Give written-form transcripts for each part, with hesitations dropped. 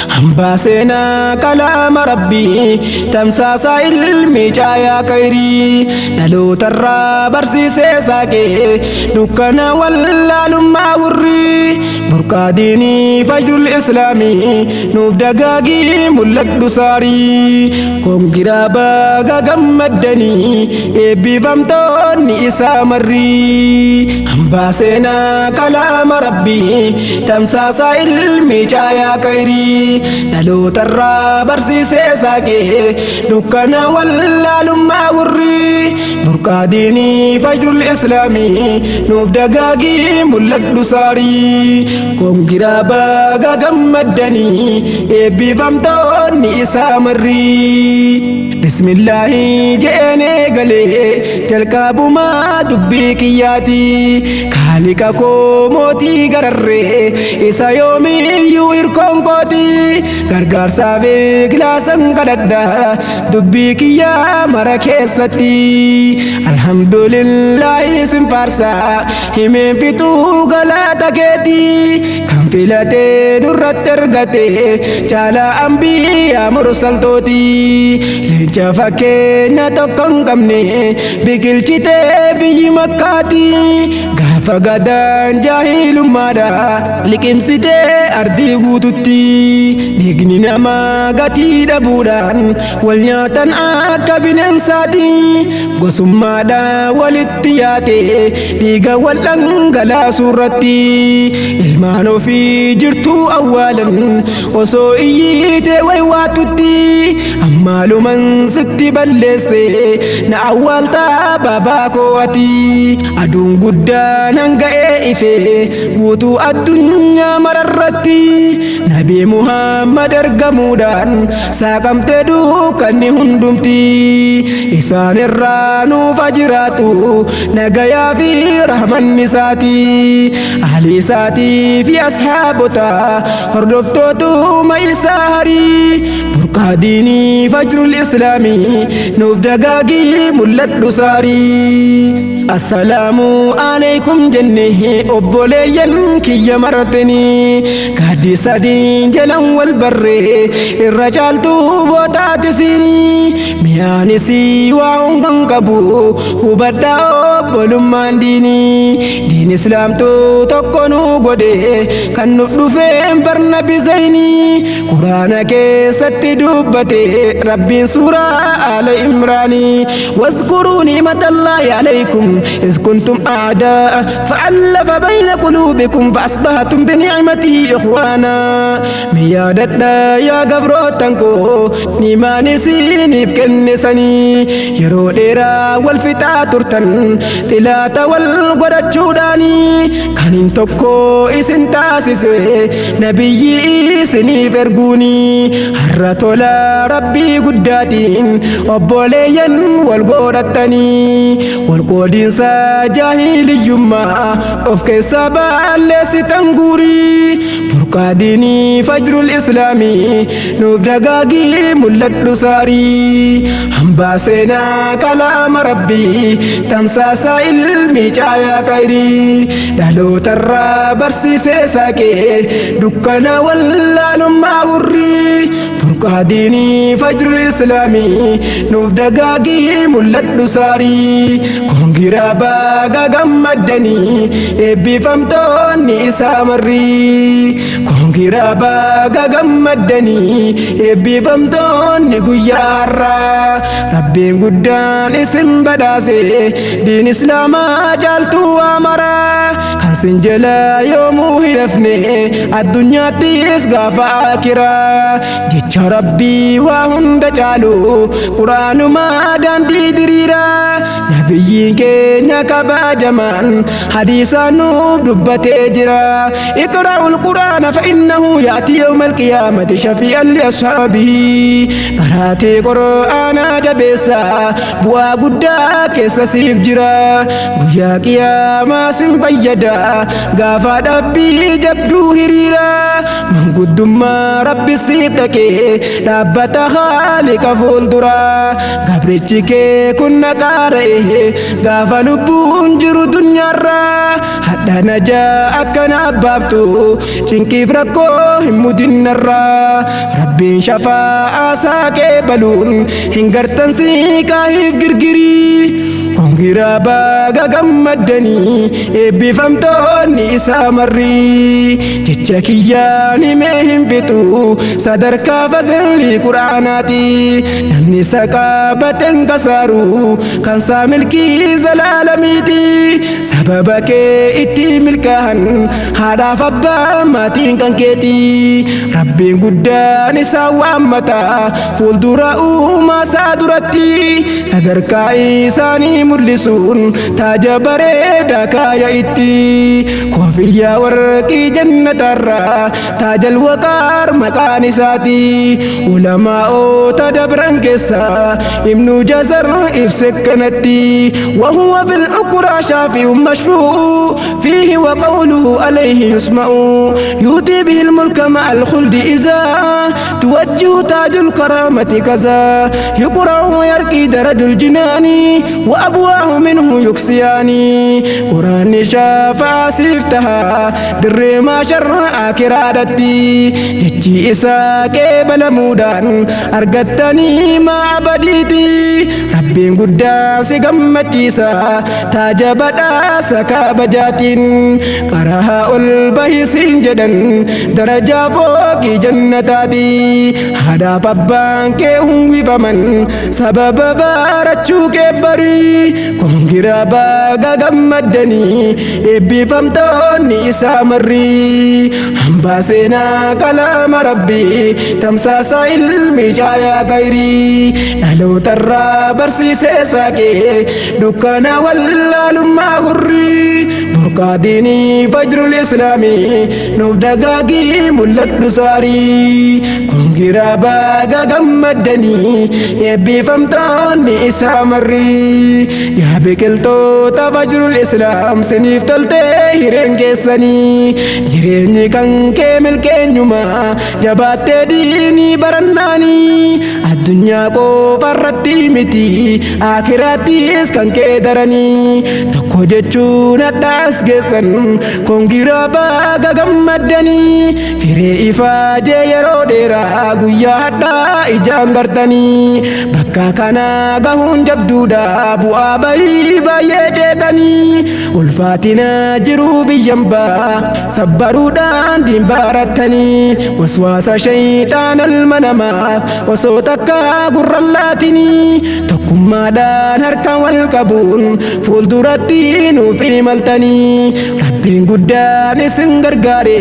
Hambaaseenaa kalaama rabbii tamsaasa ilmi caayaa kayrii dhalootarraa barsiisee saaqee dukkana wallaalummaa hurrii burqaa diinii fajrul islaamii nuuf dagaagii mul'adhu saarii kongiraa baga gammaddanii eebbifamtoonni isaa marrii hambaaseenaa kalaama rabbii tamsaasa ilmi caayaa kayrii dhalootarraa barsiisee saaqee dukkana wallaalummaa hurrii burqaa diinii fajrul islaamii nuuf dagaagii mul'adhu saarii kongiraa baga gammaddanii eebbifamtoonni isaa marrii bismillaahi jeenee galee jalqabumaa dubbii kiyyaati kaaliqa koo mootii gararree isa yoomiyyuu hirkoon kooti gargaarsaa beeklaasan kadhadha dubbii kiyyaa mara keessatti alhamdulillaahi sin faarsaa himeen fixuu galaata keeti kan filatee nurratti ergate caalaa ambiyaa mursaltooti leenca fakkeenya tokko hin qabne biqilchitee biyyi makkaati gaafa gadaan jaahilummaadha liqimsitee ardii guututti dhiigni namaa gatii dhabuudhaan wal nyaatan akka bineensaati gosummaadha walitti yaate dhiiga wal dhangalaasuu irratti ilmaan ofii jirtuu awwaalan osoo iyyiitee waywaatutti ammaaluman sitti balleesse na awwaaltaa baabaa koo'ati aduun guddaan hanga'ee ife guutuu addunyaa mararratti nabii muhammad ergamuudhaan saaqamtee dukkanni hundumti isaan irraa nuuf jiraatu nagayaa fi rahmanni isaati ahli isaatii fi ashaabota hordoftootuma isaa harii burqaa diinii fajrul islaamii nuuf dagaagii mul'adhu saarii assalaamu alaykum jennee obboleeyyan kiyya martanii gaaddisa sadiin jalan wal barree irra caaltuu bootaatisini miyaanisii waa hungan qabu hubadhaa obbolummaan diin islaamtuu tokko nu godhe kan nu dhufeen barna bizayni quraana keessatti dubbate rabbiin suuraa ala imraanii wazkuruu ni'matallaahi alaykum إذ كنتم أعداء فألف بين قلوبكم فأصبحتم بنعمته إخوانا ميادتنا يا قبروتنكو نيماني سينيف كنساني يرو ديرا والفتا ترتن تلاتا والقرد جوداني كان انتوكو إسن تاسسي نبي سنيف ارقوني هرطولا ربي قداتين وبوليين والقودتاني والقودين جاهليummaa of keessa balleessitan guurii burqaa diinii fajrul islaamii nuuf dagaagii mul'adhu saarii hambaaseenaa kalaama rabbii tamsaasa ilmi caayaa kayrii dhalootarraa barsiisee saaqee dukkana wallaalummaa hurrii burqaa diinii fajrul islaamii nuuf dagaagii mul'adhu saarii kongiraa baga gammaddanii eebbifamtoonni isaa marrii kongiraa baga gammaddanii eebbifamtoonni guyyaa har'aa rabbiin guddaan isin badhaase diin islaamaa caaltuu amaraa kan sin jala yoomuu hidhafne addunyaattis gaafa akiraa jecha rabbii waa hunda caalu quraanumaa daandii diriiraa nabiyyiin keenya kabajaman hadiisa nuuf dubbatee jira iqra'ul quraana fa innahu yaati yawmal qiyaamati shafi'an li ashaabihi qaraatee qur'aana jabeessa bu'aa guddaa keessa siif jira guyyaa qiyaamaa sin fayyada gaafa dhabbii jabduu hiriira manguddummaa rabbi siif dhaqee dhaabbata Haaliqa fuuldura gabrichi kee kun naqaara'e gaafa lubbuun jiru dunyaarra hadha najaa akkana abbaabtu cinqiif rakkoo hin mudinnarra rabbiin shafaa'a isaa qeebaluun hin gartan siiqaahiif girgirii kongira baga gammadanii eebbifamtoonni isaa marri jecha kiyyaan himee hin fixu sadarkaa fadhilli quraanaati namni isa qabateen kasaaru kan isaa milkii zalaalamiiti sababa kee itti milkaa'an haadhaaf abbaa maatiin kan keeti rabbiin guddaan isaa waammata fuuldura uumaa isaa duratti sadarkaa isaanii mul'isuun taaja bareedaa kaaya itti koofiyyaa warqii jannatarraa taajal waqaar maqaan isaati ulamaa'oota dabran keessa ibnu jazar ibse kanatti wahuwa bil'ukraa shaafi'un mashfuu fiihi wa qawluhu alayhi yusma'u yuutii bihi lmulka ma'al khuldi izaa tuwajjihu taajul karaamati kazaa yuqra'u wa yarqii darajul jinaani wa أبواه منه يكسياني قرآن شافا سيفتها در ما شر آكرادتي جتي إساك بلمودان أرغتني ما أبديتي ربي قداس قمتيسا تاجبدا سكابجات قرها البهيسين جدا درجة فوق جنتاتي هذا فبان كيهم فمن سبب بارتشو كبري kongira baga gammadanii eebbifamtoonni isaa marri hambaa seenaa kalaama rabbii tamsaasa ilmi caayaa gayrii dhalootarraa barsiisee saaqee dukkana wallaalummaa hurrii burqaa diinii fajrul islaamii nuuf dagaagii mul'adhu saarii kongira baga gammadanii eebbifamtoonni isaa marri yaa biqiltoota fajrul islaam siniif toltee hireen keessanii jireenyi kan kee milkeenyuma jabaattee diinii barannaanii addunyaa qofarratti miti akiraattis kan kee daranii tokko jechuun addaas geessan kongira baga gammadanii firee ifaajee yeroo dheeraa guyyaa hadhaa ijaan gartanii bakka kana gahuun jabduudha bu'aa bayii baay'ee jeetanii ulfaatina jiruu biyyan baa sabbaruudhaan diin baarattanii waswaasa shayxaan ilma namaaf osoo takka gurran laatinii tokkummaadhaan harka wal qabuun fuulduratti nuuf imaltanii rabbiin guddaan isin gargaare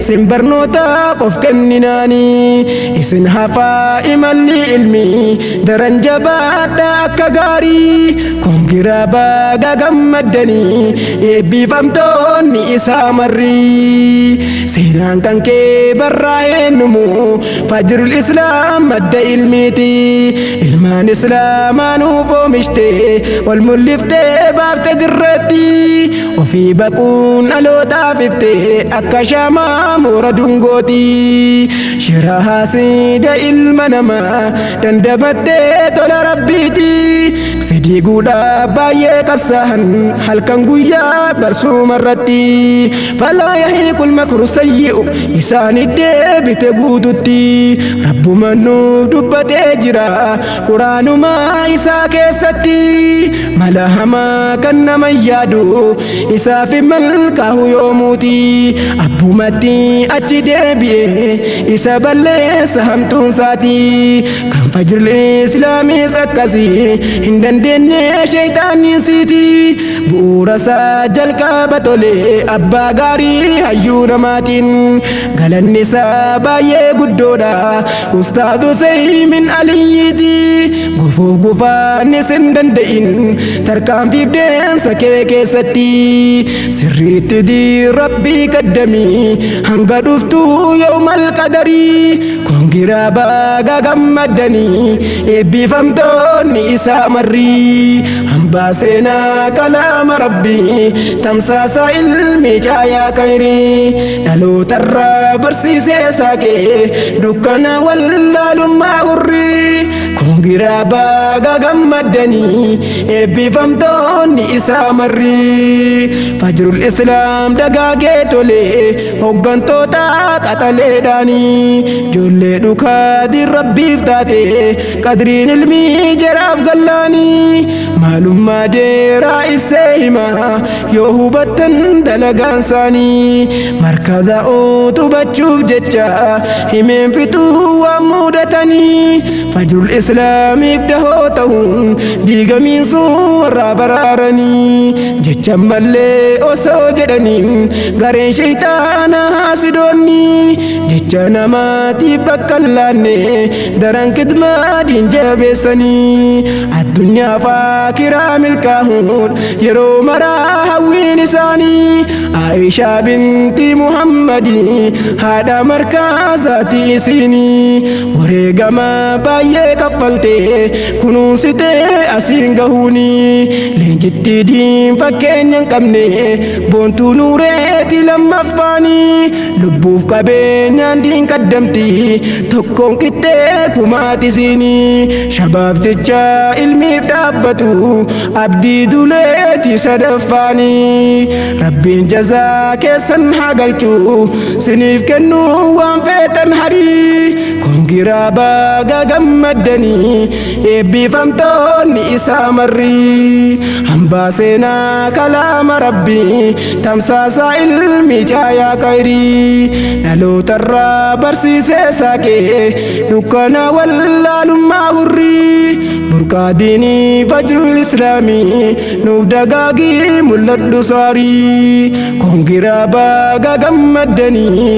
isin barnootaaf of kenninaanii isin hafaa imalli ilmi daran jabaadha akka gaarii kongira baga gammadanii eebbifamtoonni isaa marri seenaan kan kee barraa'ee numu fajrul islaam madda ilmiiti ilmaan islaamaa nuuf oomishte wal mul'iftee baafte dirreetti ofii baquun dhalootaaf ifte akka shaamaa moora dungooti shira haasida ilma namaa dandamattee tola rabbiiti sidii guudhaa baay'ee qabsahan halkan guyyaa barsuumarratti falaa yahiiqul makru sayyi'u isaani deebite guututti rabbuma nuuf dubbatee jira quraanumaa isaa keessatti mala hamaa kan nama yaadu isaaf malkaahu yoomuuti abbumatti achi deebi'e isa balleessa hamtuun saati kan fajrul islaamis akkasii hin dandeenye shayxaaniin siiti bu'uura isaa jalqaba tolee abbaa gaarii hayyuu namaatiin galanni isaa baay'ee guddoodha ustaadu Useymin Aliyyiiti gufuuf gufaanis hin danda'in tarkaanfiif deemsa kee keessatti sirriitti dii rabbii qaddamii hanga dhuftuu yawmal qadarii kongira baga gammadani eebbifamtoonni isaa marri hambaasena kalama rabbi tamsaasa ilmi caayaa kayri dhalootarra barsiisee saaqee dukkana wallaalummaa hurri kongira baga gammadani eebbifamtoonni isaa marri fajrul islaam dagaagee tole hoggantoota qaxaleedhaani joollee dhukaatiin rabbiif taate qadriin ilmii jaraaf gallaani maalummaa deeraa ibsee hima yoo hubattan dalagaan isaanii markaza utubachuuf jecha himeen fixuu waan mudatanii fajrul islaamiif dahoo ta'uun diigamiin sun warraa baraaranii jecha mallee osoo jedhaniin gareen shayxaana haasidoonni jecha namaatiif bakka laanne daran kitmaadiin jabeessanii addunyaa faakiraa milkaahuun yeroo maraa hawwiin isaanii Aishaa binti Muhammadii haadha markaazaati isiinii wareegama baay'ee kaffaltee kunuunsitee asiin gahuuni leenjitti diin fakkeenya hin qabne boontuu nuureeti lammaffaanii lubbuuf qabeenyaan diin qaddamti tokkoon qixxee kumaatisiinii shabaabticha ilmiif dhaabbatu abdii duleeti sadaffaanii rabbiin jazaa keessan haa galchu siniif kennu waan feetan harii kongira baga gammadanii eebbifamtoonni isaa marri hambaasena kalama rabbi tamsaasa ilmi caayaa kayri dhalootarra barsiisee saaqee dukkana wallaalummaa hurri burqaa diinii fajrul islaamii nuuf dagaagii mul'adhu saarii kongira baga gammadanii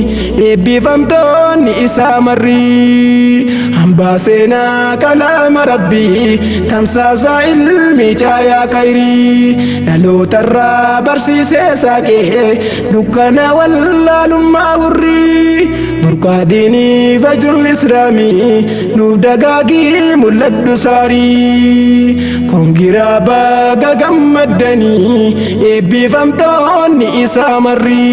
eebbifamtoonni isaa marri hambaasena kalama rabbi tamsaasa ilmi caayaa kayri dhalootarra barsiisee saaqee dukkana wallaalummaa hurri burqaa diinii fajrul islaamii nuuf dagaagii mul'adhu saarii kongira baga gammadanii eebbifamtoonni isaa marri